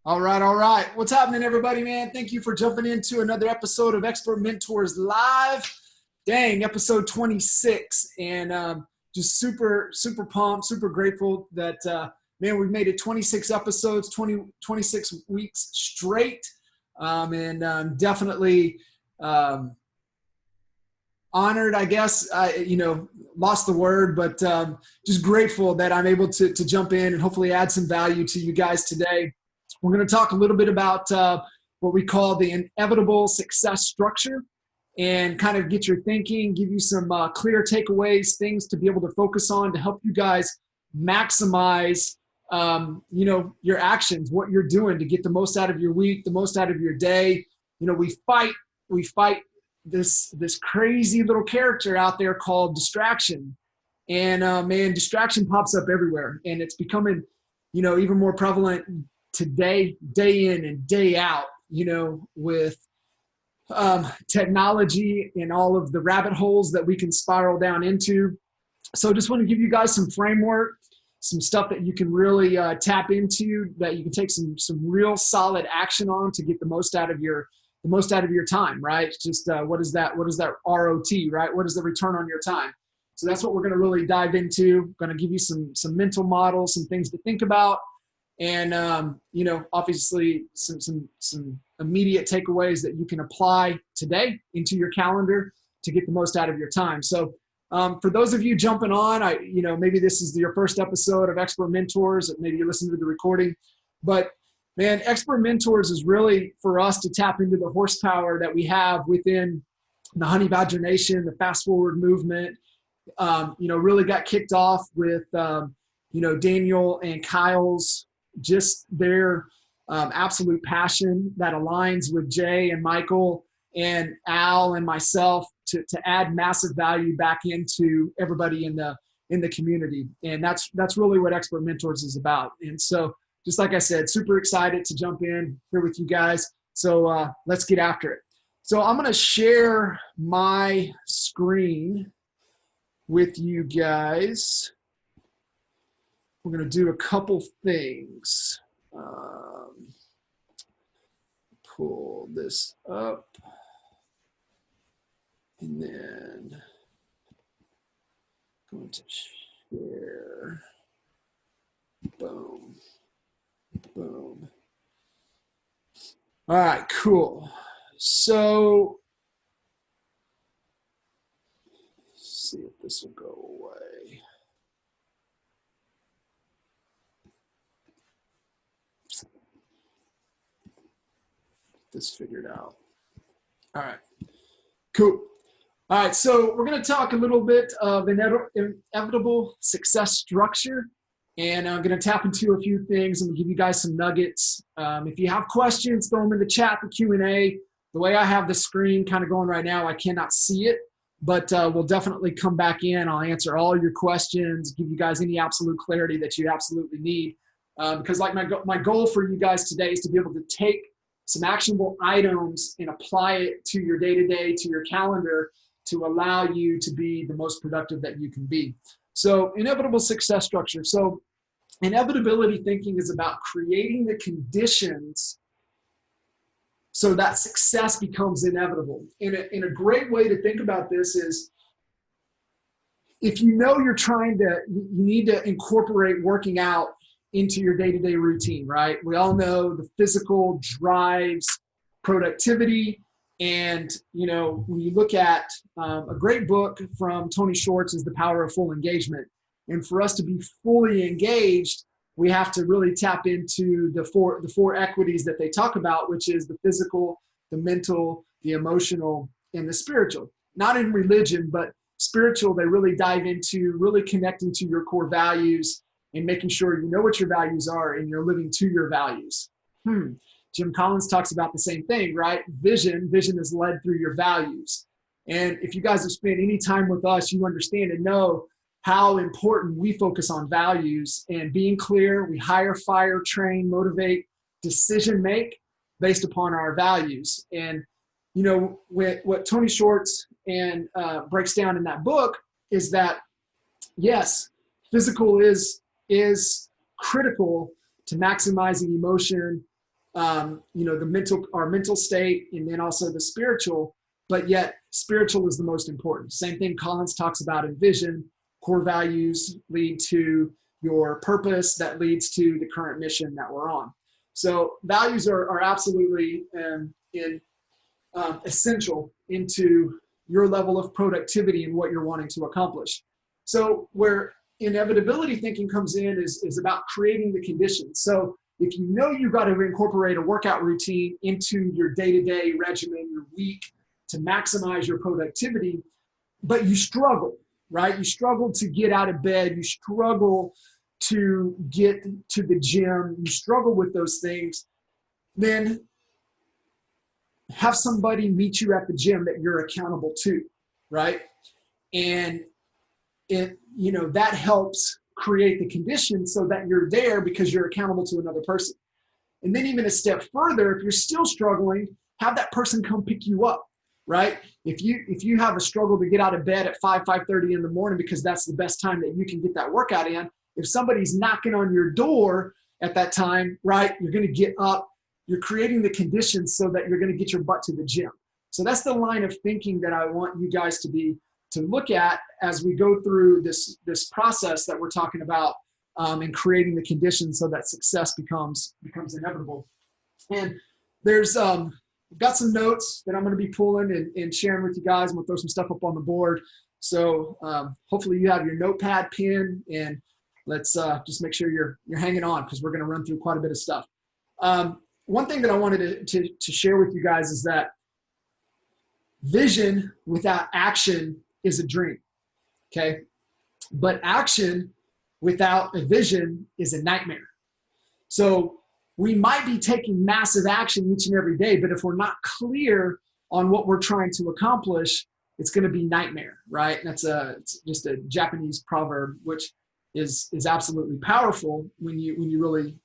All right, all right. What's happening, everybody, man? Thank you for jumping into another episode of Expert Mentors Live. Dang, episode 26. And just super pumped, super grateful that, man, we've made it 26 episodes, 26 weeks straight. And definitely honored, I guess. Lost the word, but just grateful that I'm able to jump in and hopefully add some value to you guys today. We're going to talk a little bit about what we call the inevitable success structure and kind of get your thinking, give you some clear takeaways, things to be able to focus on to help you guys maximize, your actions, what you're doing to get the most out of your week, the most out of your day. We fight this crazy little character out there called distraction. And man, distraction pops up everywhere, and it's becoming, even more prevalent today, day in and day out, with technology and all of the rabbit holes that we can spiral down into. So just want to give you guys some framework, some stuff that you can really tap into, that you can take some real solid action on to get the most out of your time, right? Just what is that ROT, right? What is the return on your time? So that's what we're going to really dive into. Going to give you some mental models, some things to think about. And, obviously some immediate takeaways that you can apply today into your calendar to get the most out of your time. So for those of you jumping on, maybe this is your first episode of Expert Mentors, maybe you're listening to the recording, but man, Expert Mentors is really for us to tap into the horsepower that we have within the Honey Badger Nation, the fast forward movement. Really got kicked off with, Daniel and Kyle's, just their absolute passion that aligns with Jay and Michael and Al and myself to add massive value back into everybody in the community. And that's really what Expert Mentors is about. And so, just like I said, super excited to jump in here with you guys. So let's get after it. So I'm going to share my screen with you guys. We're going to do a couple things. Pull this up. And then going to share. Boom. Boom. All right, cool. So let's see if this will go away. This figured out. All right, cool. All right, so we're going to talk a little bit of inevitable success structure, and I'm going to tap into a few things. I'm going to give you guys some nuggets. If you have questions, throw them in the chat, the Q&A. The way I have the screen kind of going right now, I cannot see it, but we'll definitely come back in. I'll answer all your questions, give you guys any absolute clarity that you absolutely need. Because like my goal for you guys today is to be able to take some actionable items and apply it to your day-to-day, to your calendar, to allow you to be the most productive that you can be. So inevitable success structure. So inevitability thinking is about creating the conditions so that success becomes inevitable. And a great way to think about this is, if you know you need to incorporate working out into your day-to-day routine, right? We all know the physical drives productivity. And, when you look at a great book from Tony Schwartz is The Power of Full Engagement. And for us to be fully engaged, we have to really tap into the four equities that they talk about, which is the physical, the mental, the emotional, and the spiritual. Not in religion, but spiritual, they really dive into really connecting to your core values and making sure you know what your values are and you're living to your values. Jim Collins talks about the same thing, right? Vision is led through your values. And if you guys have spent any time with us, you understand and know how important we focus on values and being clear. We hire, fire, train, motivate, decision make based upon our values. And, what Tony Schwartz and breaks down in that book is that, yes, physical is critical to maximizing emotion you know, our mental state, and then also the spiritual, but yet spiritual is the most important. Same thing Collins talks about in vision. Core values lead to your purpose, that leads to the current mission that we're on. So values are absolutely essential into your level of productivity and what you're wanting to accomplish. So where inevitability thinking comes in is about creating the conditions. So if you know you've got to incorporate a workout routine into your day-to-day regimen, your week, to maximize your productivity, but you struggle, right? You struggle to get out of bed. You struggle to get to the gym. You struggle with those things. Then have somebody meet you at the gym that you're accountable to, right? And it, you know, that helps create the conditions so that you're there because you're accountable to another person. And then even a step further, if you're still struggling, have that person come pick you up, right? If you have a struggle to get out of bed at 5:30 in the morning because that's the best time that you can get that workout in, if somebody's knocking on your door at that time, right, you're going to get up. You're creating the conditions so that you're going to get your butt to the gym. So that's the line of thinking that I want you guys to look at as we go through this process that we're talking about, and creating the conditions so that success becomes inevitable. And there's got some notes that I'm going to be pulling and sharing with you guys. I'm going to throw some stuff up on the board. So hopefully you have your notepad, pen, and let's just make sure you're hanging on, because we're going to run through quite a bit of stuff. One thing that I wanted to share with you guys is that vision without action is a dream, okay? But action without a vision is a nightmare. So we might be taking massive action each and every day, but if we're not clear on what we're trying to accomplish, it's going to be nightmare, right? And it's just a Japanese proverb, which is absolutely powerful when you really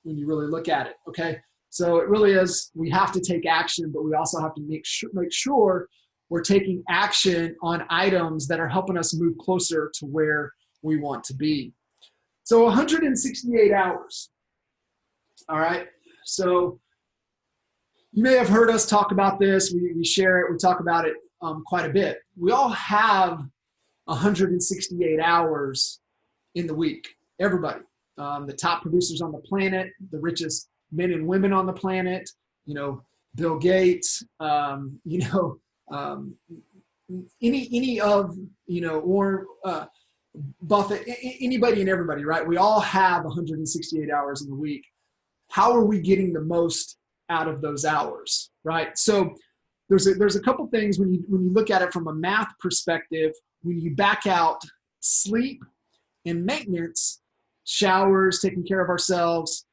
look at it, okay? So it really is, we have to take action, but we also have to make sure we're taking action on items that are helping us move closer to where we want to be. So 168 hours. All right. So you may have heard us talk about this. We share it. We talk about it quite a bit. We all have 168 hours in the week. Everybody. The top producers on the planet, the richest men and women on the planet, you know, Bill Gates, you know, any of, you know, Warren Buffett, anybody and everybody, right? We all have 168 hours in the week. How are we getting the most out of those hours, right? So there's a couple things when you look at it from a math perspective. When you back out sleep and maintenance, showers, taking care of ourselves,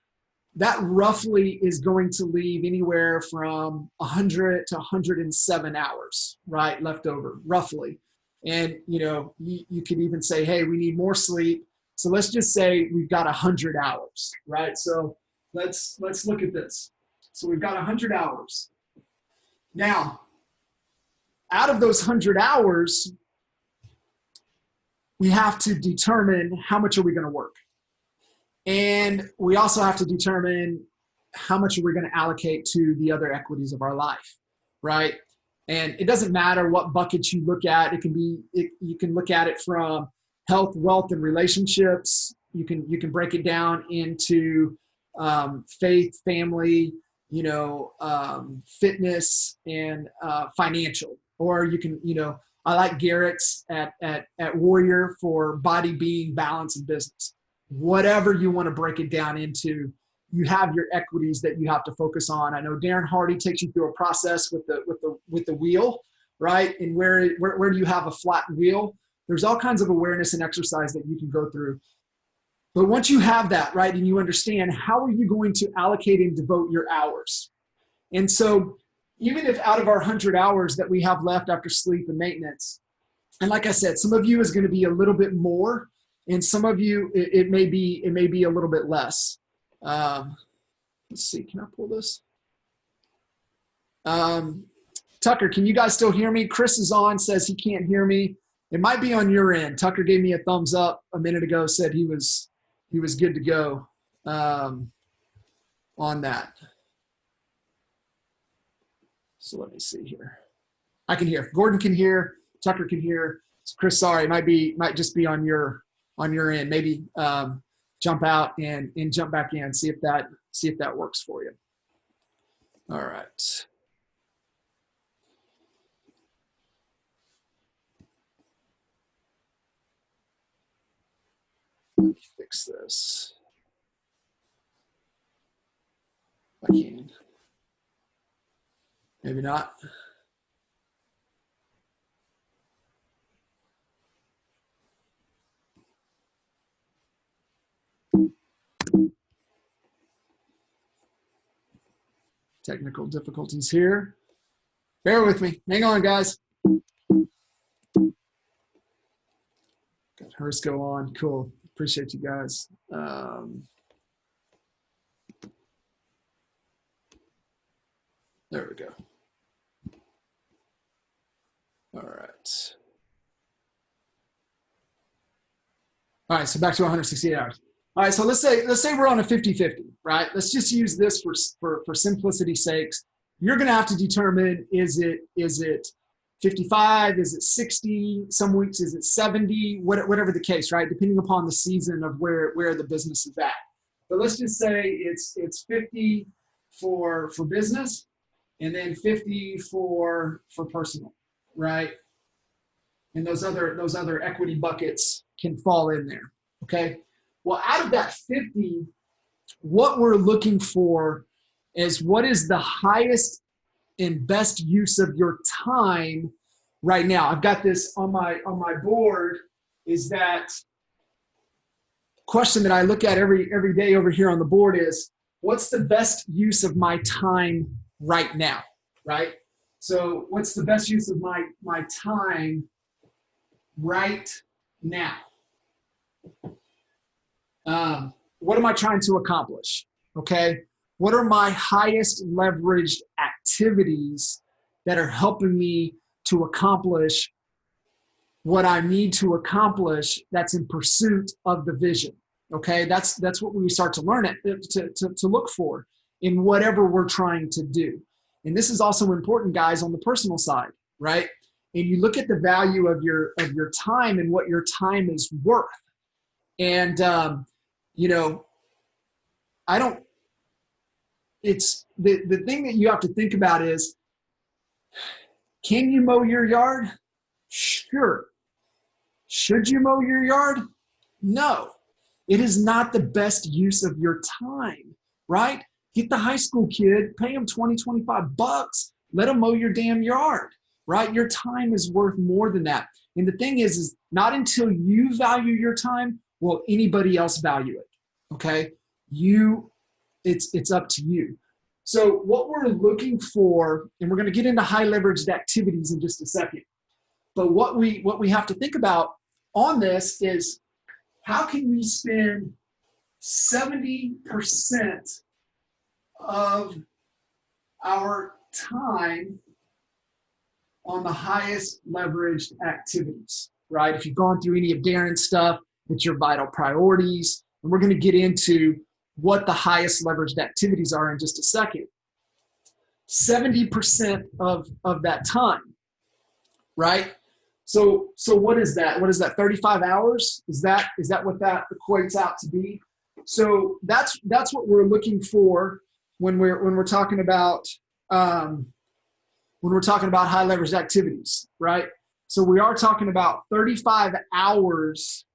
that roughly is going to leave anywhere from 100 to 107 hours, right, left over, roughly. And, you know, you could even say, hey, we need more sleep. So let's just say we've got 100 hours, right? So let's look at this. So we've got 100 hours. Now, out of those 100 hours, we have to determine how much are we going to work. And we also have to determine how much are we going to allocate to the other equities of our life, right? And it doesn't matter what buckets you look at. It can be, you can look at it from health, wealth, and relationships. You can break it down into faith, family, you know, fitness, and financial. Or you can, you know, I like Garrett's at Warrior for body, being, balance, and business. Whatever you want to break it down into, you have your equities that you have to focus on. I know Darren Hardy takes you through a process with the wheel, right? And where do you have a flat wheel? There's all kinds of awareness and exercise that you can go through. But once you have that, right, and you understand, how are you going to allocate and devote your hours? And so even if out of our 100 hours that we have left after sleep and maintenance, and like I said, some of you is going to be a little bit more, and some of you, it may be a little bit less. Let's see, can I pull this? Tucker, can you guys still hear me? Chris is on, says he can't hear me. It might be on your end. Tucker gave me a thumbs up a minute ago, said he was good to go on that. So let me see here. I can hear. Gordon can hear. Tucker can hear. So Chris, sorry, might just be on your end. Maybe jump out and jump back in. See if that works for you. All right. Fix this. If I can. Maybe not. Technical difficulties here. Bear with me. Hang on, guys. Got hers go on. Cool. Appreciate you guys. There we go. All right. All right, so back to 168 hours. All right, so let's say we're on a 50-50, right? Let's just use this for simplicity's sakes. You're going to have to determine, is it 55, is it 60, some weeks is it 70, whatever the case, right? Depending upon the season of where the business is at. But let's just say it's 50 for business and then 50 for personal, right? And those other equity buckets can fall in there, okay? Well, out of that 50, what we're looking for is what is the highest and best use of your time right now. I've got this on my board. Is that question that I look at every day over here on the board is, what's the best use of my time right now, right? So what's the best use of my time right now? What am I trying to accomplish? Okay. What are my highest leveraged activities that are helping me to accomplish what I need to accomplish that's in pursuit of the vision? Okay. That's what we start to learn to look for in whatever we're trying to do. And this is also important, guys, on the personal side, right? And you look at the value of your time and what your time is worth. And, it's the thing that you have to think about is, can you mow your yard? Sure. Should you mow your yard? No. It is not the best use of your time, right? Get the high school kid, pay him $20, $25, let him mow your damn yard, right? Your time is worth more than that. And the thing is not until you value your time will anybody else value it, okay? It's up to you. So what we're looking for, and we're going to get into high leveraged activities in just a second, but what we have to think about on this is, how can we spend 70% of our time on the highest leveraged activities, right? If you've gone through any of Darren's stuff, it's your vital priorities. And we're going to get into what the highest leveraged activities are in just a second. 70% of that time, right? So what is that? What is that? 35 hours? Is that what that equates out to be? So that's what we're looking for when we're talking about high leveraged activities, right? So we are talking about 35 hours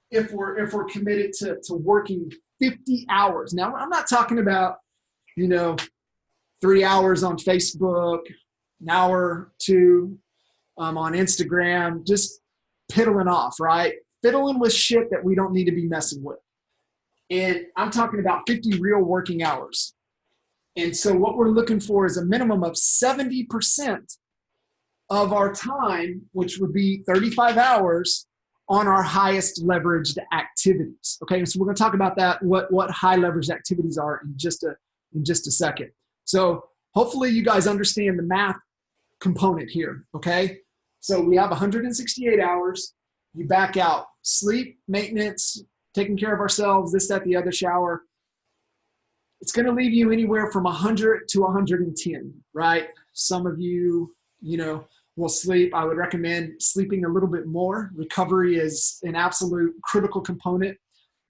if we're committed to working 50 hours. Now, I'm not talking about, 3 hours on Facebook, an hour or two on Instagram, just piddling off, right? Fiddling with shit that we don't need to be messing with. And I'm talking about 50 real working hours. And so what we're looking for is a minimum of 70% of our time, which would be 35 hours, on our highest leveraged activities. Okay, so we're going to talk about that, what high leveraged activities are in just a second. So hopefully you guys understand the math component here, okay? So we have 168 hours. You back out sleep, maintenance, taking care of ourselves, this, that, the other, shower. It's going to leave you anywhere from 100 to 110, right? Some of you, will sleep. I would recommend sleeping a little bit more. Recovery is an absolute critical component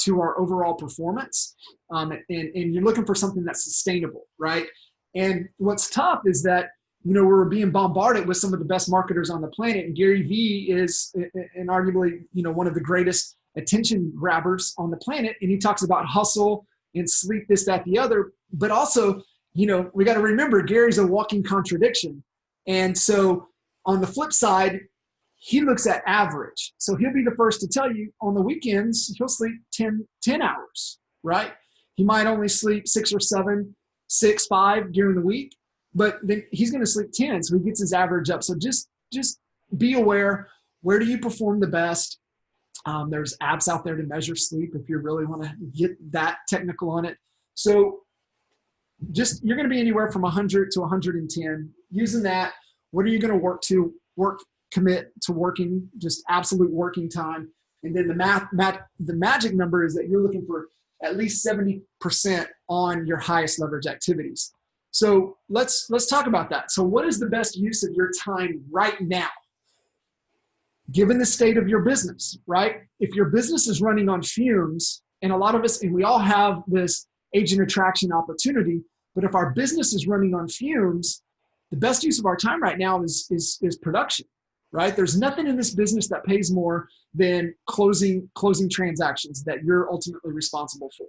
to our overall performance. And you're looking for something that's sustainable, right? And what's tough is that, we're being bombarded with some of the best marketers on the planet. And Gary Vee is, and arguably, one of the greatest attention grabbers on the planet. And he talks about hustle and sleep, this, that, the other. But also, we got to remember Gary's a walking contradiction. And so on the flip side, he looks at average. So he'll be the first to tell you on the weekends, he'll sleep 10 hours, right? He might only sleep 6 or 7, 6, 5 during the week, but then he's going to sleep 10. So he gets his average up. So just be aware, where do you perform the best? There's apps out there to measure sleep if you really want to get that technical on it. So you're going to be anywhere from 100 to 110. Using that, what are you going to commit to working, just absolute working time. And then the magic number is that you're looking for at least 70% on your highest leverage activities. So let's talk about that. So what is the best use of your time right now? Given the state of your business, right? If your business is running on fumes, and a lot of us, and we all have this agent attraction opportunity, but if our business is running on fumes, the best use of our time right now is production, right? There's nothing in this business that pays more than closing transactions that you're ultimately responsible for.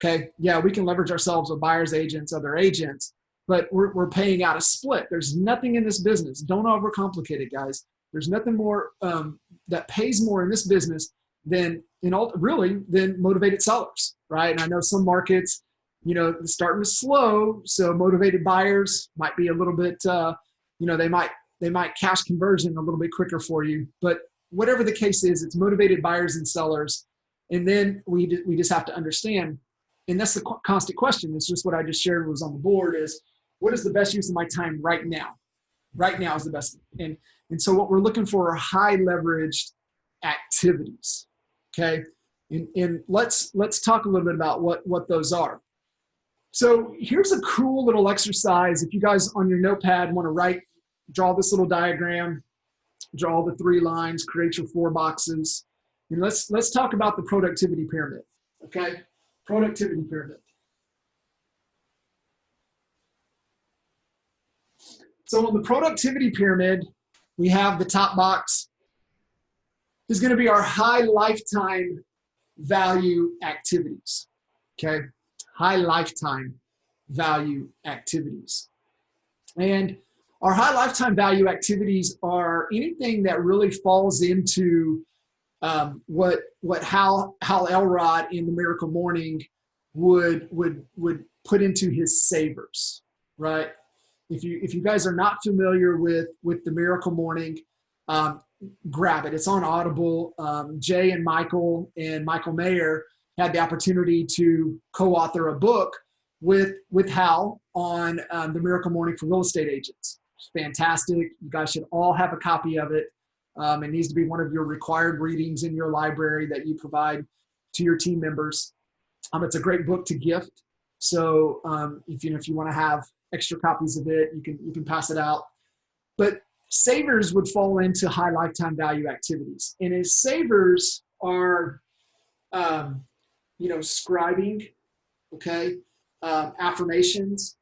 Okay, yeah, we can leverage ourselves with buyers agents, other agents, but we're paying out a split. There's nothing in this business. Don't overcomplicate it, guys. There's nothing more that pays more in this business than motivated sellers, right? And I know some markets, starting to slow, so motivated buyers might be a little bit, they might cash conversion a little bit quicker for you. But whatever the case is, it's motivated buyers and sellers. And then we just have to understand, and that's the constant question. It's just what I just shared was on the board is, what is the best use of my time right now? Right now is the best. And so what we're looking for are high leveraged activities. Okay. And let's talk a little bit about what those are. So here's a cool little exercise. If you guys on your notepad want to draw this little diagram, draw the 3 lines, create your 4 boxes. And let's talk about the productivity pyramid. Okay. Productivity pyramid. So on the productivity pyramid, we have the top box is going to be our high lifetime value activities. Okay. High lifetime value activities. And our high lifetime value activities are anything that really falls into what Hal Elrod in the Miracle Morning would put into his savers, right? If you guys are not familiar with the Miracle Morning, grab it. It's on Audible. Jay and Michael Mayer had the opportunity to co-author a book with Hal on the Miracle Morning for real estate agents. It's fantastic. You guys should all have a copy of it. It needs to be one of your required readings in your library that you provide to your team members. It's a great book to gift. So if you want to have extra copies of it, you can pass it out. But savers would fall into high lifetime value activities. And his savers are, scribing, okay, affirmations,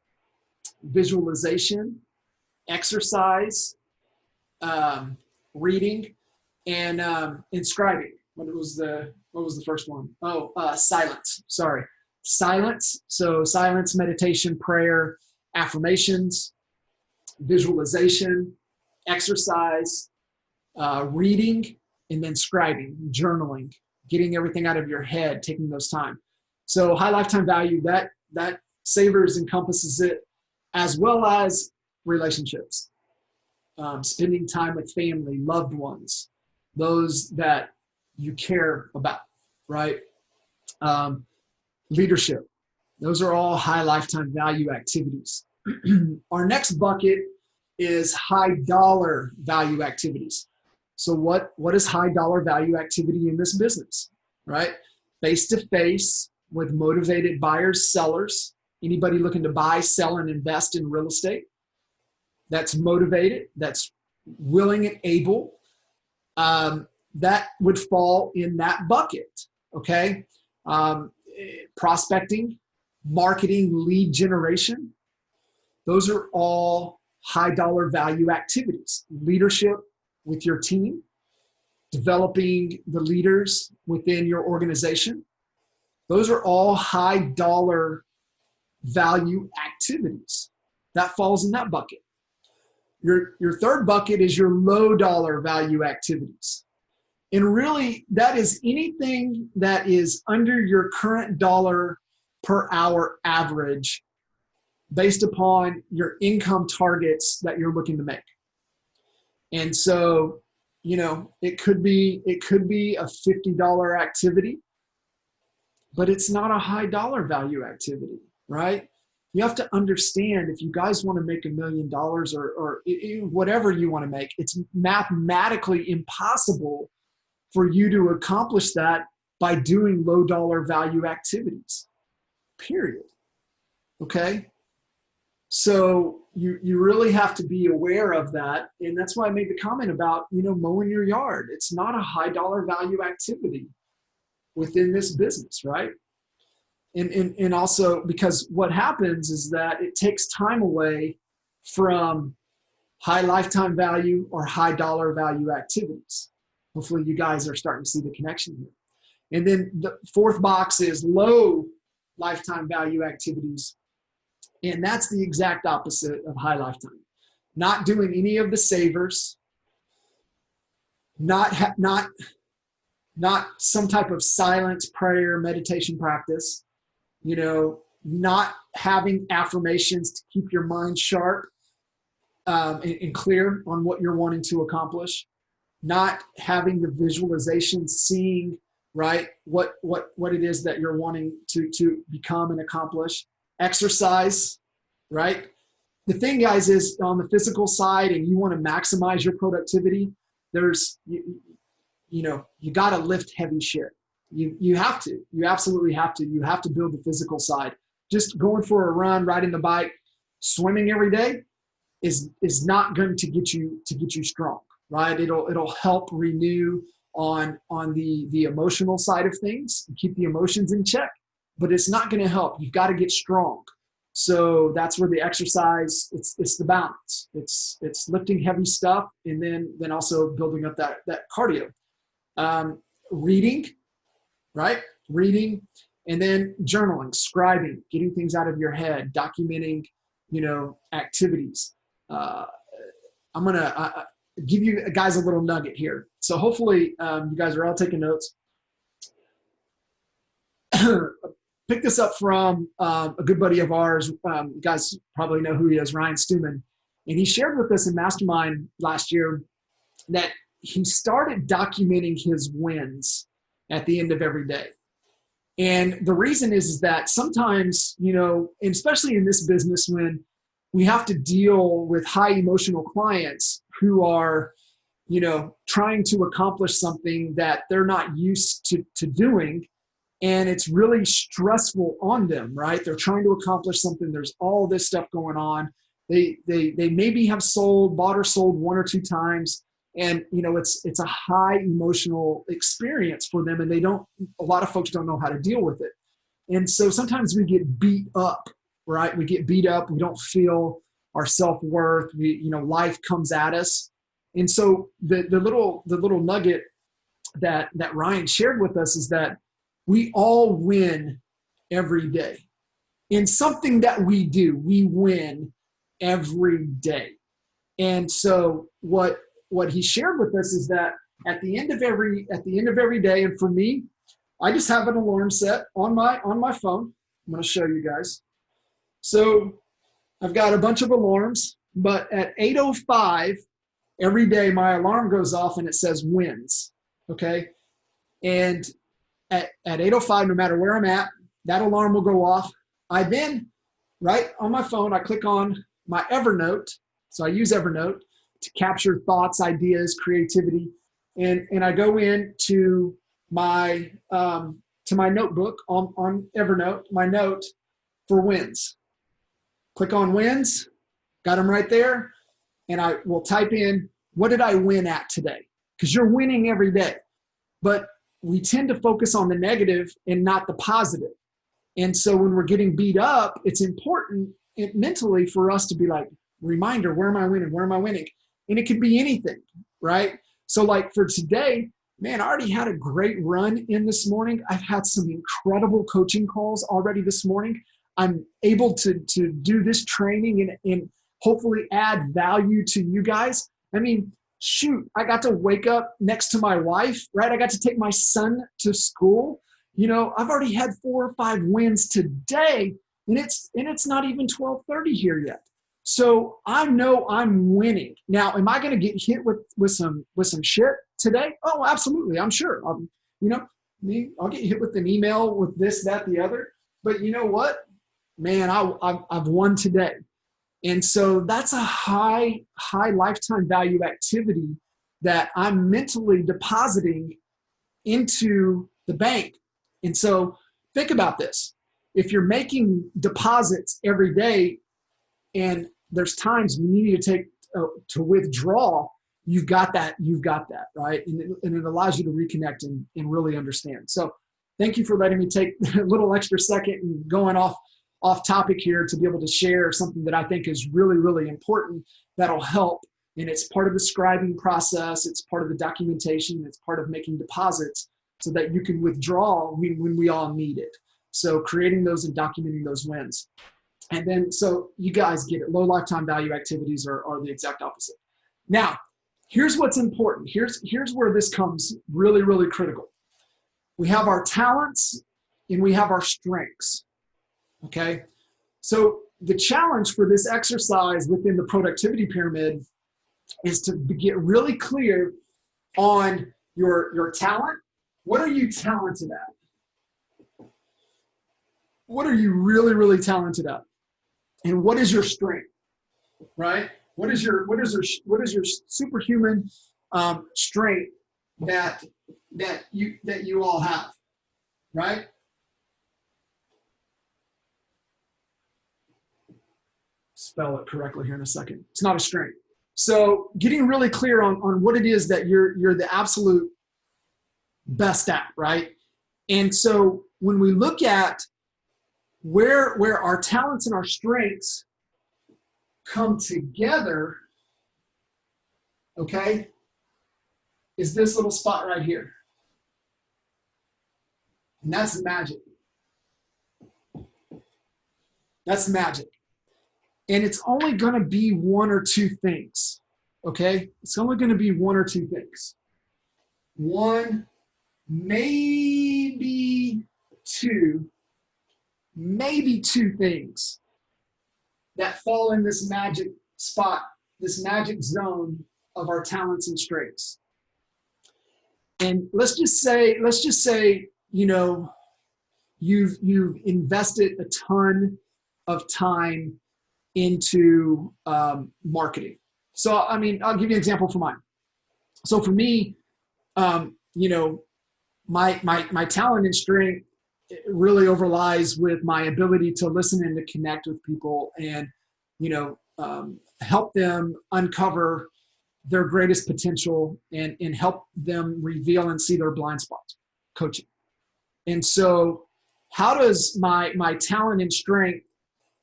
visualization, exercise, reading, and scribing. What was the first one? Silence. Sorry, silence. So silence, meditation, prayer, affirmations, visualization, exercise, reading, and then scribing, journaling, getting everything out of your head, taking those time. So high lifetime value, that savers encompasses it, as well as relationships, spending time with family, loved ones, those that you care about, right? Leadership. Those are all high lifetime value activities. Our next bucket is high dollar value activities. So what is high dollar value activity in this business, right? face-to-face with motivated buyers, sellers, anybody looking to buy, sell, and invest in real estate that's motivated, that's willing and able, that would fall in that bucket, okay? Prospecting, marketing, lead generation, those are all high dollar value activities. Leadership with your team, developing the leaders within your organization, those are all high dollar value activities. That falls in that bucket. Your third bucket is your low dollar value activities. And really, that is anything that is under your current dollar per hour average based upon your income targets that you're looking to make. And so, you know, it could be a $50 activity, but it's not a high dollar value activity, right? You have to understand, if you guys want to make $1 million or whatever you want to make, it's mathematically impossible for you to accomplish that by doing low dollar value activities, period. Okay? So you really have to be aware of that. And that's why I made the comment about, you know, mowing your yard. It's not a high dollar value activity within this business, right? And also because what happens is that it takes time away from high lifetime value or high dollar value activities. Hopefully you guys are starting to see the connection here. And then the fourth box is low lifetime value activities. And that's the exact opposite of high lifetime. Not doing any of the savers, not some type of silence, prayer, meditation practice, you know, not having affirmations to keep your mind sharp and clear on what you're wanting to accomplish, not having the visualization, seeing, right, what it is that you're wanting to become and accomplish. Exercise, right? The thing, guys, is on the physical side and you want to maximize your productivity, there's, you know, you got to lift heavy shit. You have to. You absolutely have to. You have to build the physical side. Just going for a run, riding the bike, swimming every day is not going to get you strong, right? It'll help renew on the emotional side of things, keep the emotions in check, but it's not going to help. You've got to get strong. So that's where the exercise, it's the balance. It's lifting heavy stuff and then also building up that cardio. Reading, right? Reading, and then journaling, scribing, getting things out of your head, documenting, you know, activities. I'm going to give you guys a little nugget here. So hopefully you guys are all taking notes. Pick this up from a good buddy of ours. You guys probably know who he is, Ryan Stewman. And he shared with us in Mastermind last year that he started documenting his wins at the end of every day. And the reason is that sometimes, you know, and especially in this business, when we have to deal with high emotional clients who are, you know, trying to accomplish something that they're not used to doing, and it's really stressful on them, right? They're trying to accomplish something. There's all this stuff going on. They maybe have bought or sold one or two times, and you know it's a high emotional experience for them, and a lot of folks don't know how to deal with it. And so sometimes we get beat up, right? We get beat up. We don't feel our self-worth. Life comes at us. And so the little nugget that Ryan shared with us is that we all win every day. In something that we do, we win every day. And so what he shared with us is that at the end of every day, and for me, I just have an alarm set on my phone. I'm going to show you guys. So I've got a bunch of alarms, but at 8:05 every day, my alarm goes off and it says wins. Okay. And at 8:05, no matter where I'm at, that alarm will go off. I then, right on my phone, I click on my Evernote. So I use Evernote to capture thoughts, ideas, creativity. And I go into my to my notebook on Evernote, my note for wins. Click on wins, got them right there, and I will type in, what did I win at today? Because you're winning every day. But we tend to focus on the negative and not the positive. And so when we're getting beat up, it's important mentally for us to be like, reminder, where am I winning? Where am I winning? And it could be anything, right? So like for today, man, I already had a great run in this morning. I've had some incredible coaching calls already this morning. I'm able to do this training and hopefully add value to you guys. I mean, shoot, I got to wake up next to my wife, right? I got to take my son to school. You know, I've already had 4 or 5 wins today, and it's not even 12:30 here yet. So I know I'm winning. Now, am I going to get hit with some shit today? Oh, absolutely. I'm sure. You know, I'll get hit with an email with this, that, the other. But you know what? Man, I've won today. And so that's a high lifetime value activity that I'm mentally depositing into the bank. And so think about this. If you're making deposits every day and there's times when you need to take to withdraw, you've got that, right? And it allows you to reconnect and really understand. So thank you for letting me take a little extra second and going off topic here to be able to share something that I think is really, really important that'll help. And it's part of the scribing process. It's part of the documentation. It's part of making deposits so that you can withdraw when we all need it. So creating those and documenting those wins. And then, so you guys get it. Low lifetime value activities are the exact opposite. Now, here's what's important. Here's where this comes really, really critical. We have our talents and we have our strengths. Okay, so the challenge for this exercise within the productivity pyramid is to get really clear on your talent. What are you talented at? What are you really, really talented at? And what is your strength? Right? What is your superhuman strength that you all have? Right? Spell it correctly here in a second. It's not a strength. So getting really clear on what it is that you're the absolute best at, right? And so when we look at where our talents and our strengths come together, okay, is this little spot right here. And that's magic. That's magic. And it's only going to be 1 or 2 things, okay? It's only going to be 1 or 2 things. 1, maybe 2 things that fall in this magic spot, this magic zone of our talents and strengths. And let's just say, you know, you've invested a ton of time into marketing. So, I mean, I'll give you an example for mine. So for me, you know, my talent and strength really overlies with my ability to listen and to connect with people and, you know, help them uncover their greatest potential and help them reveal and see their blind spots, coaching. And so how does my talent and strength,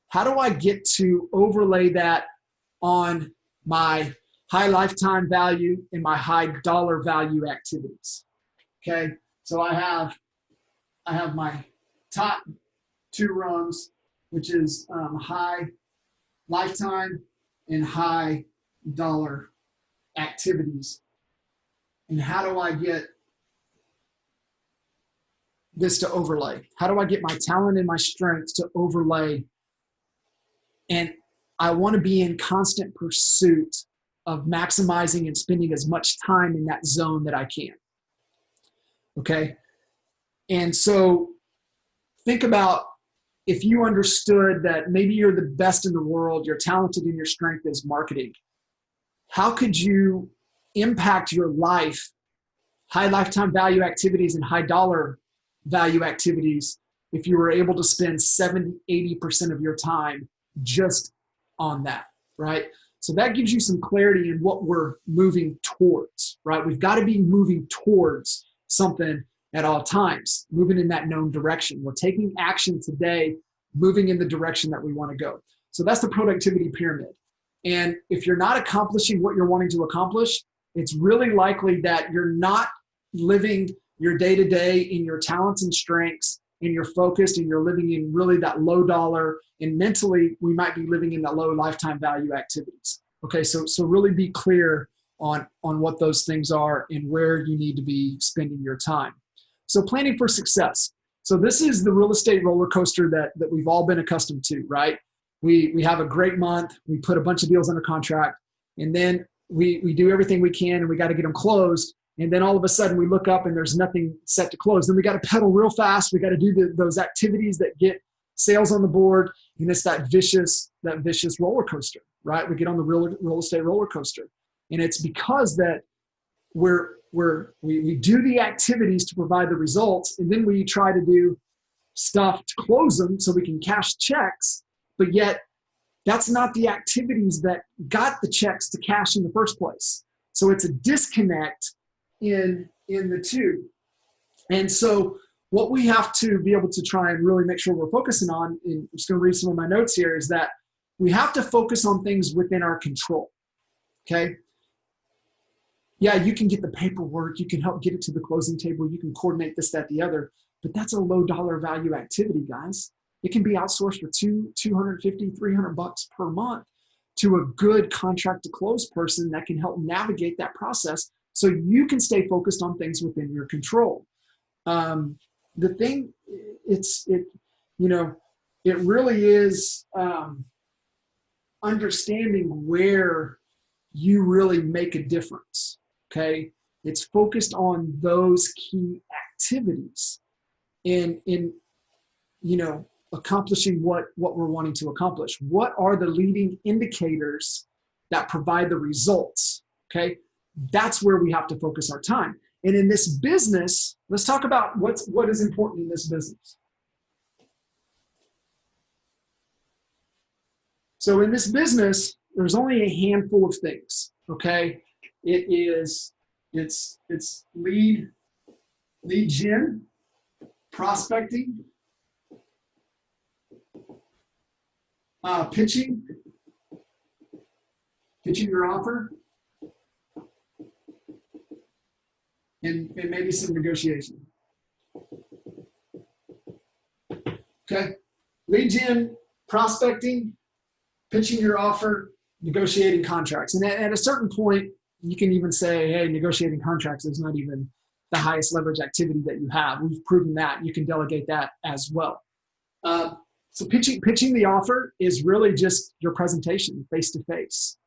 how do I get to overlay that on my high lifetime value and my high dollar value activities? Okay, so I have my top 2 rungs, which is high lifetime and high dollar activities. And how do I get this to overlay? How do I get my talent and my strengths to overlay? And I want to be in constant pursuit of maximizing and spending as much time in that zone that I can. Okay? And so think about if you understood that maybe you're the best in the world, you're talented and your strength is marketing. How could you impact your life, high lifetime value activities and high dollar value activities if you were able to spend 70, 80% of your time just on that, right? So that gives you some clarity in what we're moving towards, right? We've got to be moving towards something at all times, moving in that known direction. We're taking action today, moving in the direction that we want to go. So that's the productivity pyramid. And if you're not accomplishing what you're wanting to accomplish, it's really likely that you're not living your day-to-day in your talents and strengths, and you're focused and you're living in really that low dollar, and mentally we might be living in that low lifetime value activities. Okay, so really be clear on what those things are and where you need to be spending your time. So planning for success. So this is the real estate roller coaster that we've all been accustomed to, right? We have a great month, we put a bunch of deals under contract, and then we do everything we can and we got to get them closed. And then all of a sudden we look up and there's nothing set to close. Then we got to pedal real fast. We got to do those activities that get sales on the board. And it's that vicious roller coaster, right? We get on the real estate roller coaster. And it's because that we do the activities to provide the results. And then we try to do stuff to close them so we can cash checks. But yet that's not the activities that got the checks to cash in the first place. So it's a disconnect in the two. And so what we have to be able to try and really make sure we're focusing on, and I'm just going to read some of my notes here, is that we have to focus on things within our control. Okay? Yeah, you can get the paperwork, you can help get it to the closing table, you can coordinate this, that, the other, but that's a low dollar value activity, guys. It can be outsourced for $250, $300 per month to a good contract to close person that can help navigate that process so you can stay focused on things within your control. The thing, it really is understanding where you really make a difference. Okay, it's focused on those key activities in accomplishing what we're wanting to accomplish. What are the leading indicators that provide the results? Okay, that's where we have to focus our time. And in this business, let's talk about what is important in this business. So in this business, there's only a handful of things. Okay, it's lead gen, prospecting, pitching your offer, and maybe some negotiation. Okay, lead gen, prospecting, pitching your offer, negotiating contracts. And at a certain point, you can even say, hey, negotiating contracts is not even the highest leverage activity that you have. We've proven that. You can delegate that as well. So pitching the offer is really just your presentation face-to-face,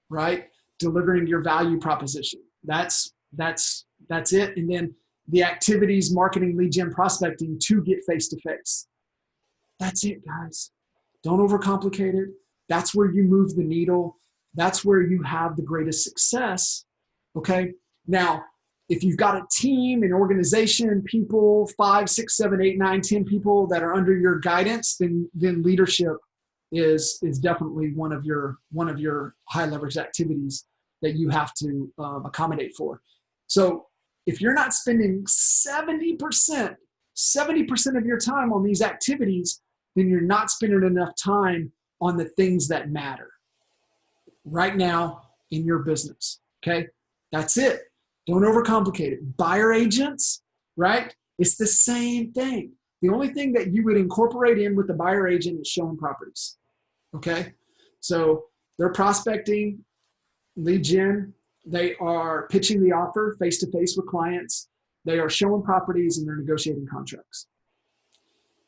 right? Delivering your value proposition. That's it. And then the activities, marketing, lead gen, prospecting to get face-to-face. That's it, guys. Don't overcomplicate it. That's where you move the needle. That's where you have the greatest success. Okay. Now, if you've got a team, an organization, people, 5, 6, 7, 8, 9, 10 people that are under your guidance, then leadership is definitely one of your high leverage activities that you have to accommodate for. So if you're not spending 70% of your time on these activities, then you're not spending enough time on the things that matter right now in your business. Okay, that's it. Don't overcomplicate it. Buyer agents, right? It's the same thing. The only thing that you would incorporate in with the buyer agent is showing properties. Okay, so they're prospecting, lead gen, they are pitching the offer face-to-face with clients, they are showing properties, and they're negotiating contracts.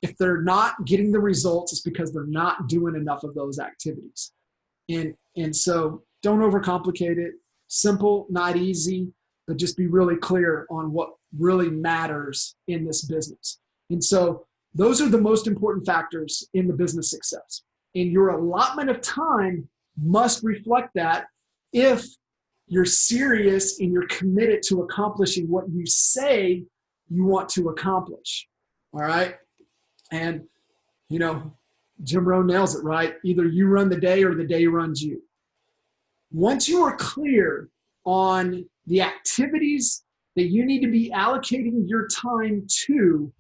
If they're not getting the results, it's because they're not doing enough of those activities. And so don't overcomplicate it. Simple, not easy, but just be really clear on what really matters in this business. And so those are the most important factors in the business success. And your allotment of time must reflect that if you're serious and you're committed to accomplishing what you say you want to accomplish. All right. And, you know, Jim Rohn nails it, right? Either you run the day or the day runs you. Once you are clear on the activities that you need to be allocating your time to,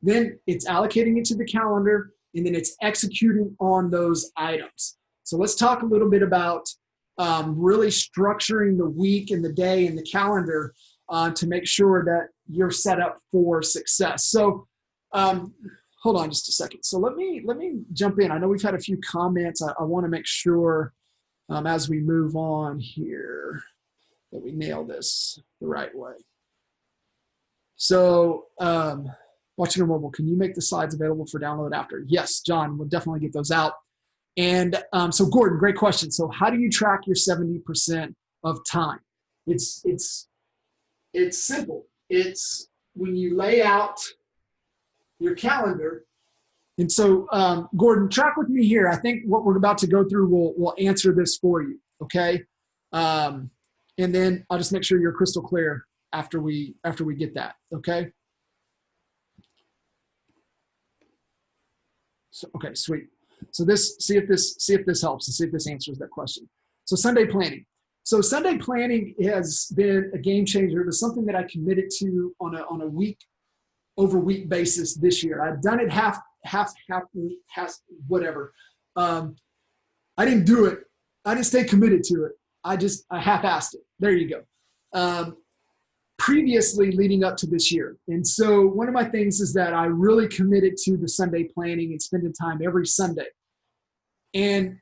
then it's allocating it to the calendar, and then it's executing on those items. So let's talk a little bit about really structuring the week and the day and the calendar to make sure that you're set up for success. So hold on just a second. So let me jump in. I know we've had a few comments. I want to make sure as we move on here that we nail this the right way. So watching on mobile, can you make the slides available for download after? Yes, John, we'll definitely get those out. And so Gordon, great question. So how do you track your 70% of time? It's simple. It's when you lay out your calendar. And so Gordon, track with me here. I think what we're about to go through will answer this for you, okay? And then I'll just make sure you're crystal clear after we get that, okay? So, okay, sweet. So see if this helps and see if this answers that question. So Sunday planning. So Sunday planning has been a game changer. It was something that I committed to on a week over week basis this year. I've done it half whatever. I didn't do it. I didn't stay committed to it. I half-assed it. There you go. Previously leading up to this year. And so one of my things is that I really committed to the Sunday planning and spending time every Sunday. And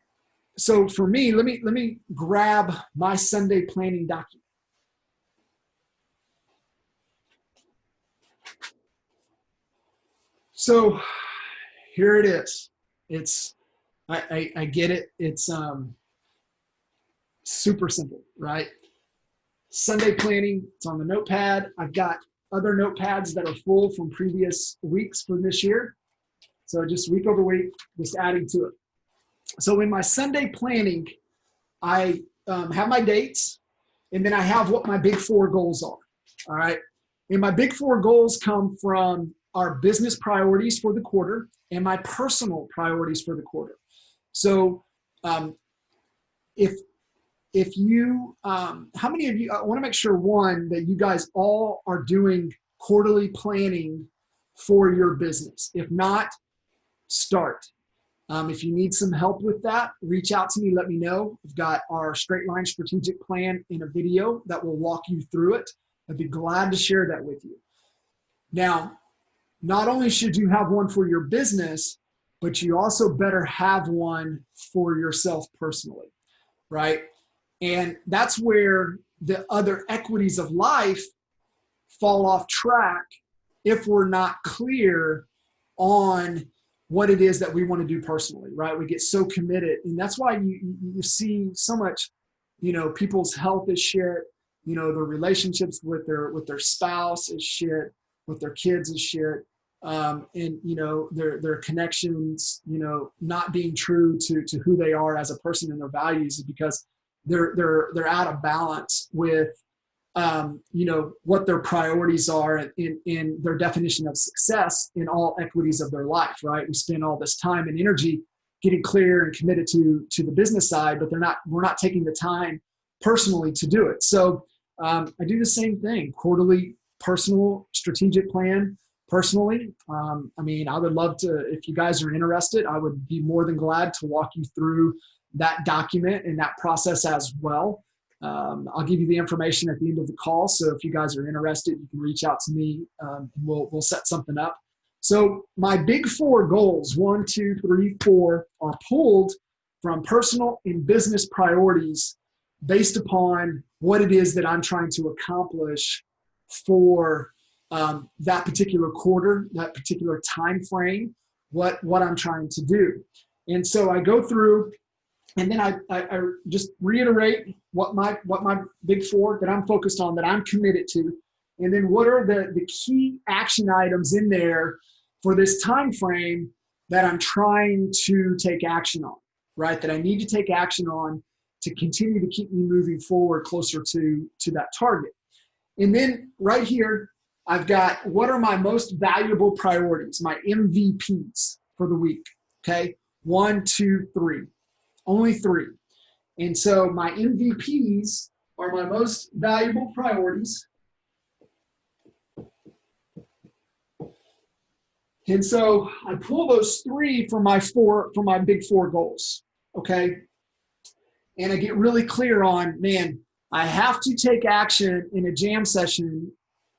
so for me, let me grab my Sunday planning document. So here it is. I get it. It's super simple, right? Sunday planning, it's on the notepad. I've got other notepads that are full from previous weeks for this year. So just week over week, just adding to it. So in my Sunday planning, I have my dates, and then I have what my big 4 goals are, all right? And my big 4 goals come from our business priorities for the quarter and my personal priorities for the quarter. So if you, how many of you, I want to make sure, one, that you guys all are doing quarterly planning for your business. If not, start. If you need some help with that, reach out to me, let me know. We've got our straight line strategic plan in a video that will walk you through it. I'd be glad to share that with you. Now, not only should you have one for your business, but you also better have one for yourself personally, right? And that's where the other equities of life fall off track if we're not clear on what it is that we want to do personally, right? We get so committed. And that's why you see so much, people's health is shit, their relationships with their spouse is shit, with their kids is shit. And their connections, not being true to who they are as a person and their values is because they're out of balance with what their priorities are in their definition of success in all equities of their life, right? We spend all this time and energy getting clear and committed to the business side, but we're not taking the time personally to do it. So I do the same thing, quarterly personal strategic plan. Personally, I would love to, if you guys are interested, I would be more than glad to walk you through that document and that process as well. I'll give you the information at the end of the call. So if you guys are interested, you can reach out to me and we'll set something up. So my big 4 goals, 1, 2, 3, 4, are pulled from personal and business priorities based upon what it is that I'm trying to accomplish for that particular quarter, that particular time frame, what I'm trying to do. And so I go through, and then I just reiterate what my big 4 that I'm focused on, that I'm committed to, and then what are the key action items in there for this time frame that I'm trying to take action on, right? That I need to take action on to continue to keep me moving forward closer to that target. And then right here, I've got what are my most valuable priorities, my MVPs for the week, okay? 1, 2, 3, only 3. And so my MVPs are my most valuable priorities. And so I pull those 3 from my big 4 goals, okay? And I get really clear on, man, I have to take action in a jam session.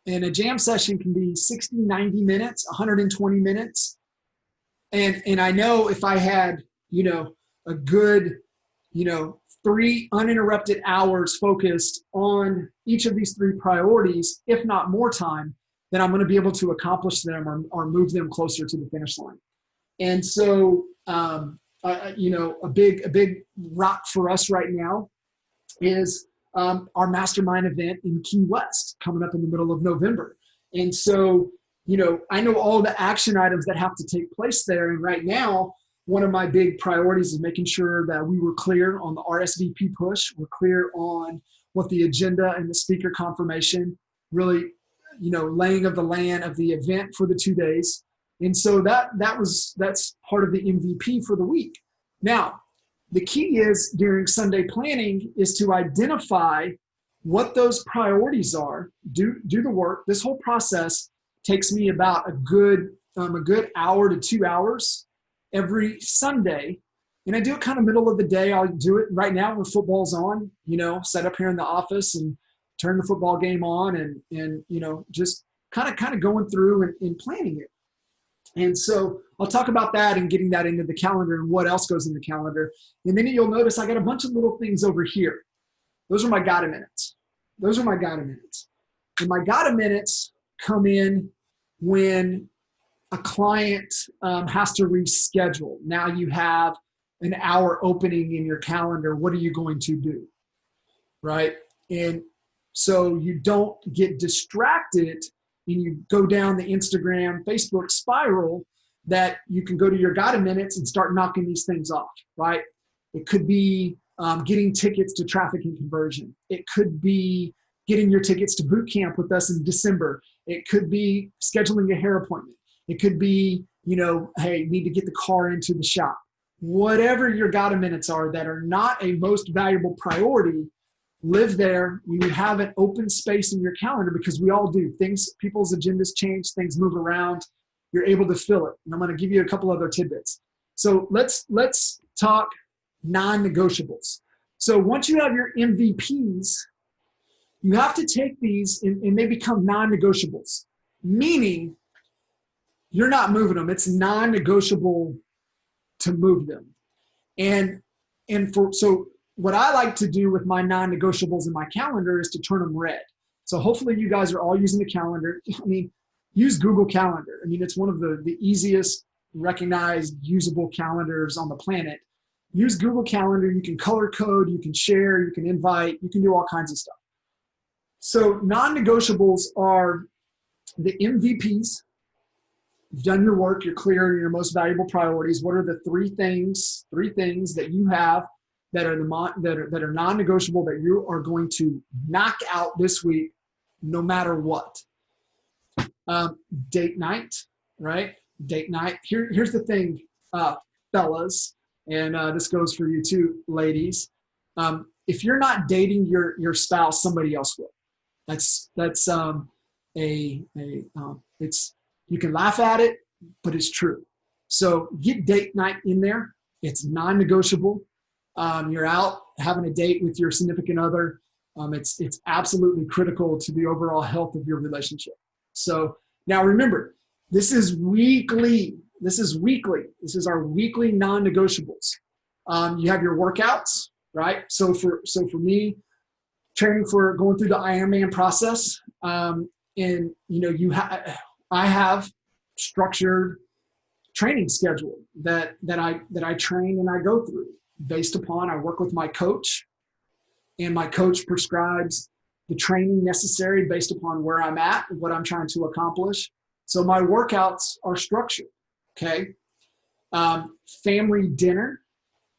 And a jam session can be 60, 90 minutes, 120 minutes. And I know if I had, a good, 3 uninterrupted hours focused on each of these 3 priorities, if not more time, then I'm going to be able to accomplish them or move them closer to the finish line. And so, a big rock for us right now is our mastermind event in Key West coming up in the middle of November. And so, I know all the action items that have to take place there. And right now, one of my big priorities is making sure that we were clear on the RSVP push. We're clear on what the agenda and the speaker confirmation, really, laying of the land of the event for the 2 days. And so that's part of the MVP for the week. Now, the key is during Sunday planning is to identify what those priorities are, do the work. This whole process takes me about a good hour to 2 hours every Sunday. And I do it kind of middle of the day. I'll do it right now when football's on, set up here in the office and turn the football game on and just kind of going through and planning it. And so I'll talk about that and getting that into the calendar and what else goes in the calendar. And then you'll notice I got a bunch of little things over here. Those are my gotta minutes. And my gotta minutes come in when a client has to reschedule. Now you have an hour opening in your calendar. What are you going to do? Right? And so you don't get distracted and you go down the Instagram, Facebook spiral that you can go to your gotta minutes and start knocking these things off, right? It could be getting tickets to traffic and conversion. It could be getting your tickets to boot camp with us in December. It could be scheduling a hair appointment. It could be, hey, need to get the car into the shop. Whatever your gotta minutes are that are not a most valuable priority, live there when you have an open space in your calendar, because we all do things. People's agendas change, things move around. You're able to fill it. And I'm going to give you a couple other tidbits. So let's talk non-negotiables. So once you have your MVPs, you have to take these and they become non-negotiables, meaning you're not moving them. It's non-negotiable to move them. So what I like to do with my non-negotiables in my calendar is to turn them red. So hopefully you guys are all using the calendar. Use Google Calendar. It's one of the easiest recognized usable calendars on the planet. Use Google Calendar. You can color code, you can share, you can invite, you can do all kinds of stuff. So non-negotiables are the MVPs. You've done your work, you're clear on your most valuable priorities. What are the three things that you have that are non-negotiable that you are going to knock out this week no matter what? Date night, right? Date night. Here's the thing, fellas, and this goes for you too, ladies. If you're not dating your spouse, somebody else will. It's you can laugh at it, but it's true. So get date night in there. It's non-negotiable. You're out having a date with your significant other. It's absolutely critical to the overall health of your relationship. So now remember, this is weekly. This is our weekly non-negotiables. You have your workouts, right? So for me, training for going through the Ironman process, I have structured training schedule that I train and I go through based upon, I work with my coach, and my coach prescribes the training necessary based upon where I'm at and what I'm trying to accomplish. So my workouts are structured, okay? Family dinner.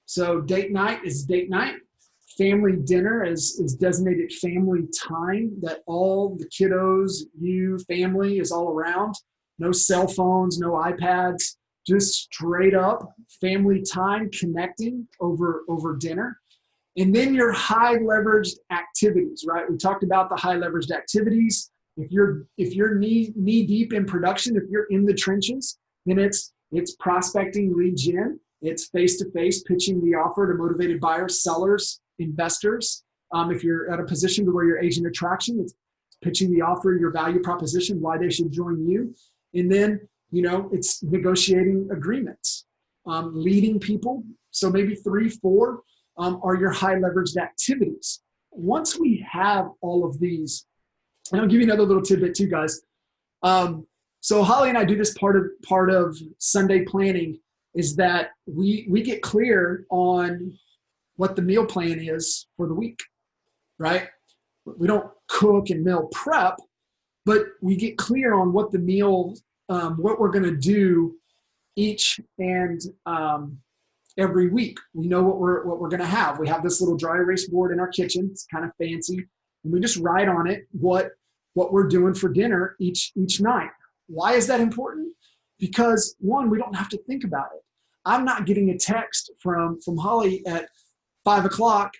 So date night is date night. family dinner is designated family time, that all the kiddos, you, family is all around. No cell phones, no iPads, just straight up family time connecting over dinner. And then your high leveraged activities, right? We talked about the high leveraged activities. If you're knee deep in production, if you're in the trenches, then it's prospecting, lead gen. It's face-to-face pitching the offer to motivated buyers, sellers, investors. If you're at a position to where you're agent attraction, it's pitching the offer, your value proposition, why they should join you. And then, it's negotiating agreements, leading people. So maybe 3, 4 are your high leveraged activities. Once we have all of these, and I'll give you another little tidbit too, guys. So Holly and I do this part of Sunday planning, is that we get clear on what the meal plan is for the week, right? We don't cook and meal prep, but we get clear on what the meal, what we're going to do each and every week. We know what we're going to have. We have this little dry erase board in our kitchen. It's kind of fancy, and we just write on it what we're doing for dinner each night. Why is that important? Because one, we don't have to think about it. I'm not getting a text from Holly at 5 o'clock,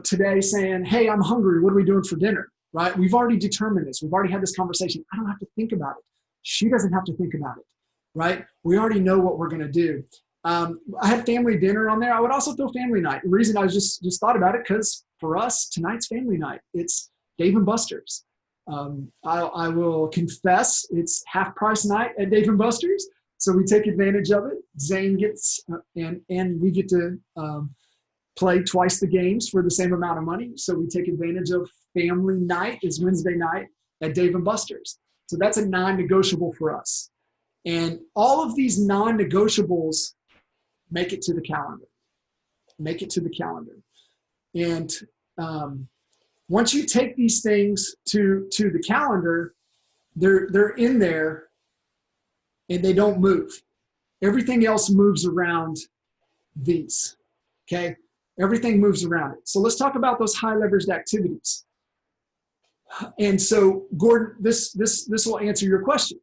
today saying, hey, I'm hungry. What are we doing for dinner? Right? We've already determined this. We've already had this conversation. I don't have to think about it. She doesn't have to think about it. Right? We already know what we're going to do. I had family dinner on there. I would also throw family night. The reason I just thought about it, because for us, tonight's family night. It's Dave & Buster's. I will confess, it's half price night at Dave & Buster's, so we take advantage of it. Zane gets, and we get to play twice the games for the same amount of money, so we take advantage of family night is Wednesday night at Dave & Buster's. So that's a non-negotiable for us. And all of these non-negotiables make it to the calendar. Make it to the calendar. And once you take these things to the calendar, they're in there and they don't move. Everything else moves around these, okay? Everything moves around it. So let's talk about those high leveraged activities. And so, Gordon, this will answer your question.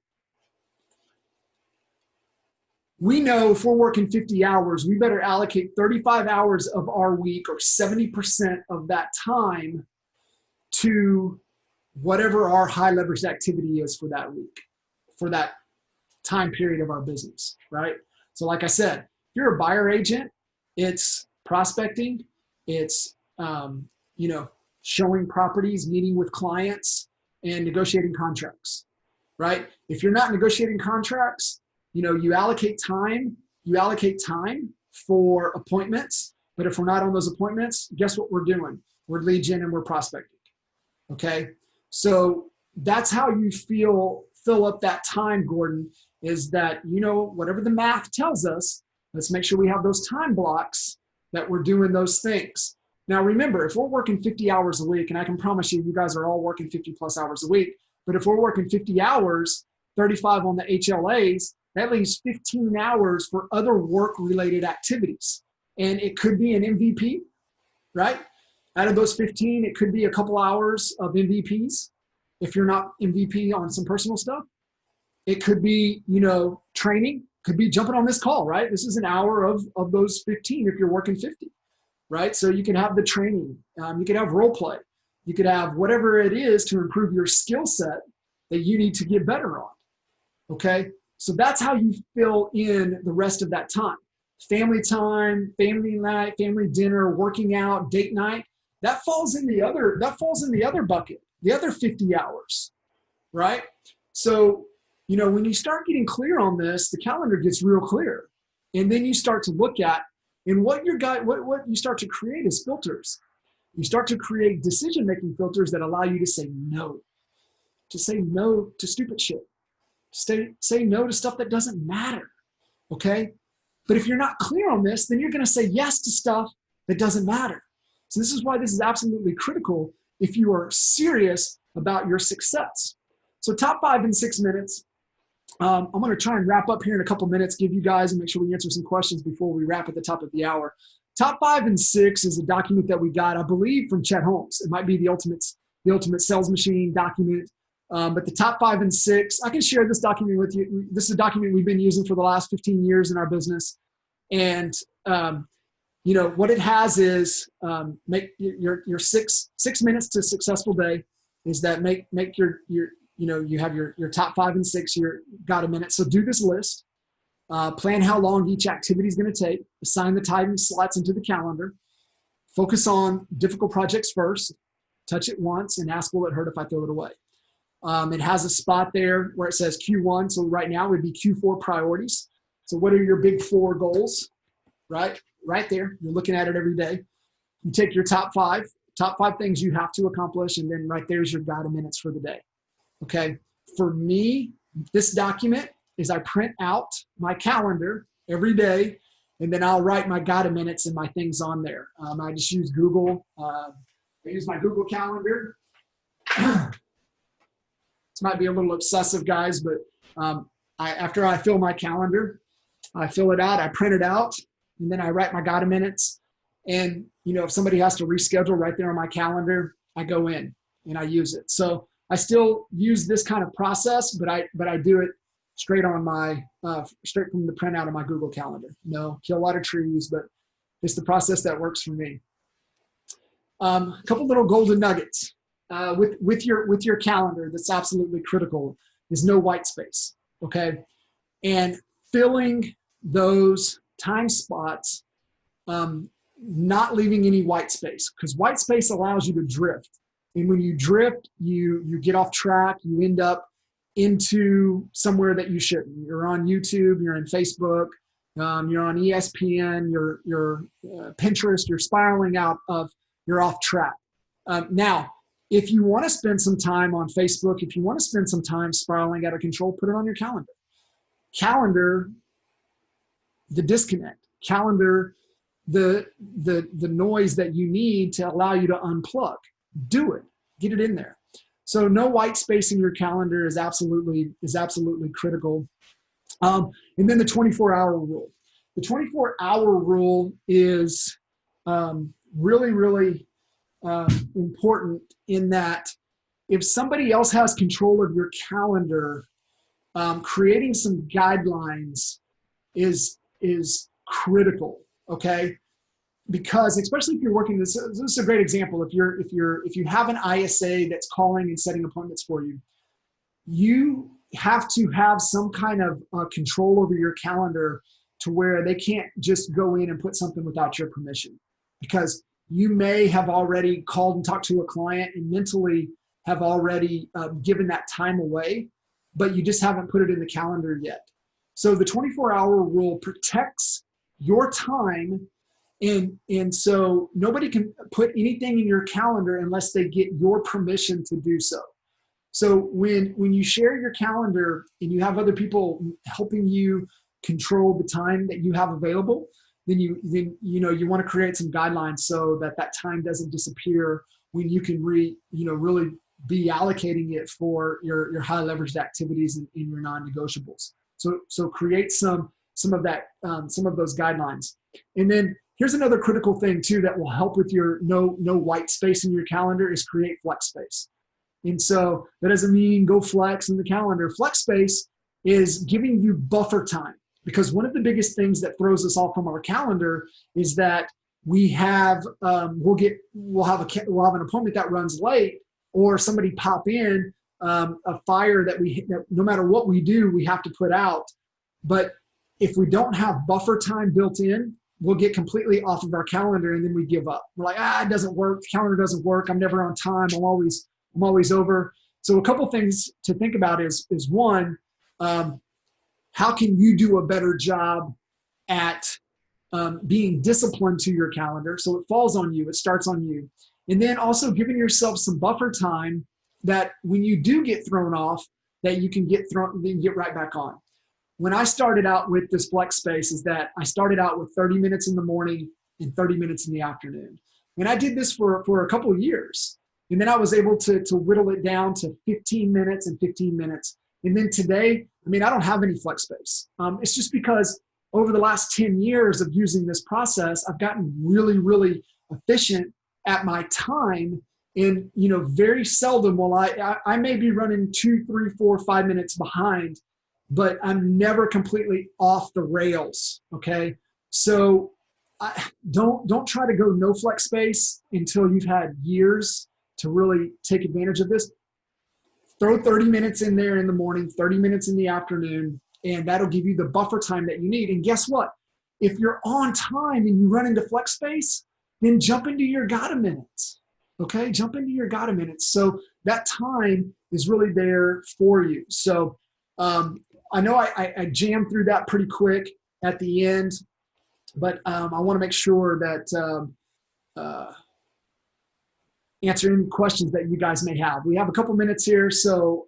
We know if we're working 50 hours, we better allocate 35 hours of our week, or 70% of that time, to whatever our high leverage activity is for that week, for that time period of our business, right? So like I said, if you're a buyer agent, it's prospecting, it's showing properties, meeting with clients, and negotiating contracts, right? If you're not negotiating contracts, you allocate time for appointments, but if we're not on those appointments, guess what we're doing? We're lead gen and we're prospecting. Okay, so that's how you fill up that time, Gordon, is that, whatever the math tells us, let's make sure we have those time blocks that we're doing those things. Now, remember, if we're working 50 hours a week, and I can promise you guys are all working 50 plus hours a week, but if we're working 50 hours, 35 on the HLAs, that leaves 15 hours for other work-related activities. And it could be an MVP, right? Out of those 15, it could be a couple hours of MVPs if you're not MVP on some personal stuff. It could be, training, could be jumping on this call, right? This is an hour of those 15 if you're working 50, right? So you can have the training, you could have role play, you could have whatever it is to improve your skill set that you need to get better on, okay? So that's how you fill in the rest of that time. Family time, family night, family dinner, working out, date night. That falls in the other bucket, the other 50 hours, right? So, when you start getting clear on this, the calendar gets real clear. And then you start to look at, and what you start to create is filters. You start to create decision-making filters that allow you to say no to stupid shit. Say no to stuff that doesn't matter, okay? But if you're not clear on this, then you're gonna say yes to stuff that doesn't matter. So this is why this is absolutely critical if you are serious about your success. So top 5 in 6 minutes. I'm going to try and wrap up here in a couple minutes, give you guys and make sure we answer some questions before we wrap at the top of the hour. top 5 and 6 is a document that we got, I believe, from Chet Holmes. It might be the ultimate sales machine document. But the top 5 and 6, I can share this document with you. This is a document we've been using for the last 15 years in our business. And, what it has is make your 6 minutes to successful day is that make your you have your top 5 and 6, you got a minute. So do this list, plan how long each activity is going to take, assign the time slots into the calendar, focus on difficult projects first, touch it once, and ask, will it hurt if I throw it away? It has a spot there where it says Q1. So right now would be Q4 priorities. So what are your big 4 goals, right? Right there. You're looking at it every day. You take your top 5 things you have to accomplish, and then right there's your guide minutes for the day. Okay. For me, this document is I print out my calendar every day, and then I'll write my guide minutes and my things on there. I just use Google. I use my Google Calendar. This might be a little obsessive, guys, but after I fill my calendar, I fill it out, I print it out, and then I write my guide minutes. And, if somebody has to reschedule right there on my calendar, I go in and I use it. So I still use this kind of process, but I do it straight on straight from the printout of my Google Calendar. Kill a lot of trees, but it's the process that works for me. A couple little golden nuggets. With your calendar that's absolutely critical is no white space, okay? And filling those time spots, not leaving any white space, because white space allows you to drift. And when you drift, you get off track, you end up into somewhere that you shouldn't. You're on YouTube, you're in Facebook, you're on ESPN, you're Pinterest, you're spiraling out of, you're off track. Now, if you want to spend some time on Facebook, if you want to spend some time spiraling out of control, put it on your calendar. Calendar the disconnect. Calendar the noise that you need to allow you to unplug. Do it. Get it in there. So no white space in your calendar is absolutely critical. And then the 24-hour rule. The 24-hour rule is really important in that if somebody else has control of your calendar, creating some guidelines is critical. Okay, because especially if you're working this is a great example. If you have an ISA that's calling and setting appointments for you, you have to have some kind of control over your calendar to where they can't just go in and put something without your permission, because you may have already called and talked to a client and mentally have already given that time away, but you just haven't put it in the calendar yet. So the 24-hour rule protects your time, and so nobody can put anything in your calendar unless they get your permission to do so. So when you share your calendar and you have other people helping you control the time that you have available, then you want to create some guidelines so that time doesn't disappear when you can really be allocating it for your high leveraged activities and in your non-negotiables. So create some of those guidelines. And then here's another critical thing too that will help with your no white space in your calendar is create flex space. And so that doesn't mean go flex in the calendar. Flex space is giving you buffer time, because one of the biggest things that throws us off from our calendar is that we'll have an appointment that runs late, or somebody pop in a fire that no matter what we do, we have to put out. But if we don't have buffer time built in, we'll get completely off of our calendar and then we give up. We're like, it doesn't work. The calendar doesn't work. I'm never on time. I'm always over. So a couple things to think about is one, how can you do a better job at being disciplined to your calendar? So it falls on you. It starts on you. And then also giving yourself some buffer time that when you do get thrown off, that you can get right back on. When I started out with this flex space is that I started out with 30 minutes in the morning and 30 minutes in the afternoon. And I did this for a couple of years. And then I was able to whittle it down to 15 minutes and 15 minutes. And then today, I don't have any flex space. It's just because over the last 10 years of using this process, I've gotten really, really efficient at my time. And, very seldom will I may be running 2, 3, 4, 5 minutes behind, but I'm never completely off the rails. Okay. So don't try to go no flex space until you've had years to really take advantage of this. Throw 30 minutes in there in the morning, 30 minutes in the afternoon, and that'll give you the buffer time that you need. And guess what? If you're on time and you run into flex space, then jump into your gotta minutes. Okay, jump into your gotta minutes. So that time is really there for you. So I know I jammed through that pretty quick at the end, but I want to make sure that answer any questions that you guys may have. We have a couple minutes here, so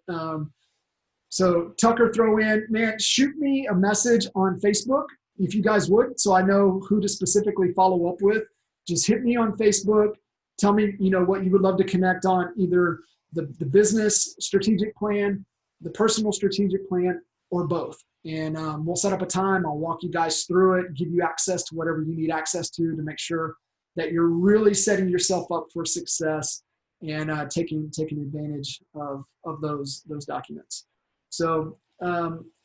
Tucker, throw in, man, shoot me a message on Facebook if you guys would, so I know who to specifically follow up with. Just hit me on Facebook. Tell me, what you would love to connect on, either the business strategic plan, the personal strategic plan, or both. And we'll set up a time. I'll walk you guys through it, give you access to whatever you need access to make sure that you're really setting yourself up for success and taking advantage of those documents. So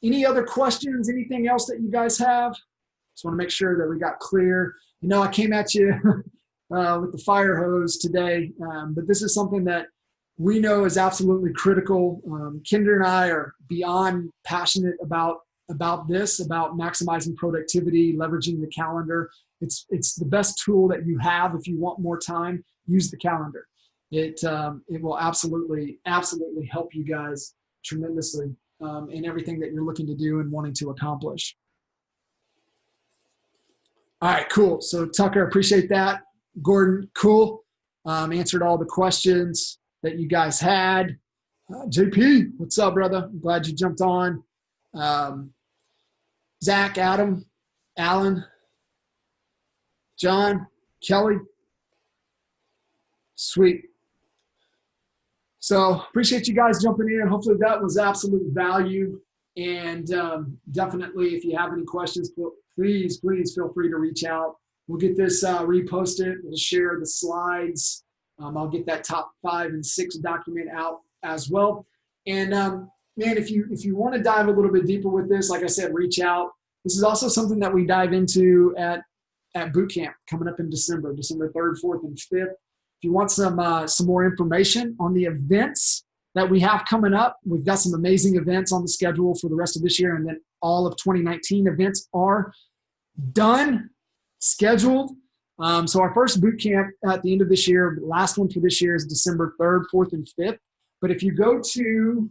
any other questions, anything else that you guys have? Just want to make sure that we got clear. I came at you with the fire hose today, but this is something that we know is absolutely critical. Kinder and I are beyond passionate about this, about maximizing productivity, leveraging the calendar. It's the best tool that you have. If you want more time, use the calendar. It will absolutely help you guys tremendously in everything that you're looking to do and wanting to accomplish. All right, cool. So Tucker, appreciate that. Gordon, cool. Answered all the questions that you guys had. JP, what's up, brother? I'm glad you jumped on. Zach, Adam, Alan, John, Kelly. Sweet. So appreciate you guys jumping in. Hopefully that was absolute value. And definitely, if you have any questions, please feel free to reach out. We'll get this reposted. We'll share the slides. I'll get that top 5 and 6 document out as well. And man, if you want to dive a little bit deeper with this, like I said, reach out. This is also something that we dive into at boot camp coming up in December 3rd, 4th, and 5th. If you want some more information on the events that we have coming up, we've got some amazing events on the schedule for the rest of this year, and then all of 2019 events are done, scheduled. So our first boot camp at the end of this year, the last one for this year, is December 3rd, 4th, and 5th. But if you go to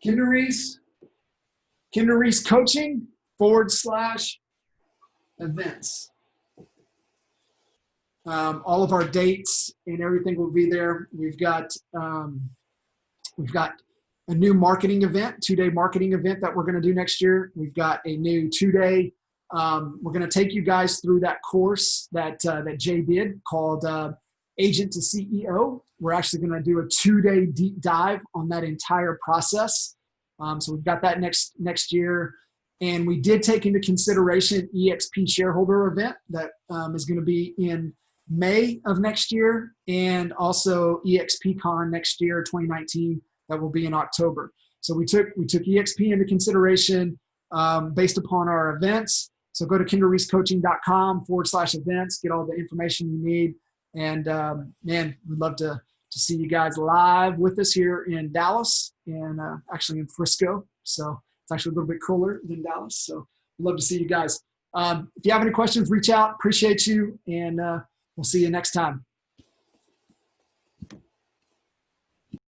Kinder Reese Coaching /events. All of our dates and everything will be there. We've got a new marketing event, 2-day marketing event that we're going to do next year. We've got a new 2-day. We're going to take you guys through that course that Jay did called Agent to CEO. We're actually going to do a 2-day deep dive on that entire process. So we've got that next year. And we did take into consideration EXP shareholder event that is going to be in May of next year, and also EXPCon next year, 2019, that will be in October. So we took EXP into consideration based upon our events. So go to kinderreesecoaching.com /events, get all the information you need. And man, we'd love to see you guys live with us here in Dallas and actually in Frisco. So it's actually a little bit cooler than Dallas. So we'd love to see you guys. If you have any questions, reach out. Appreciate you. And we'll see you next time.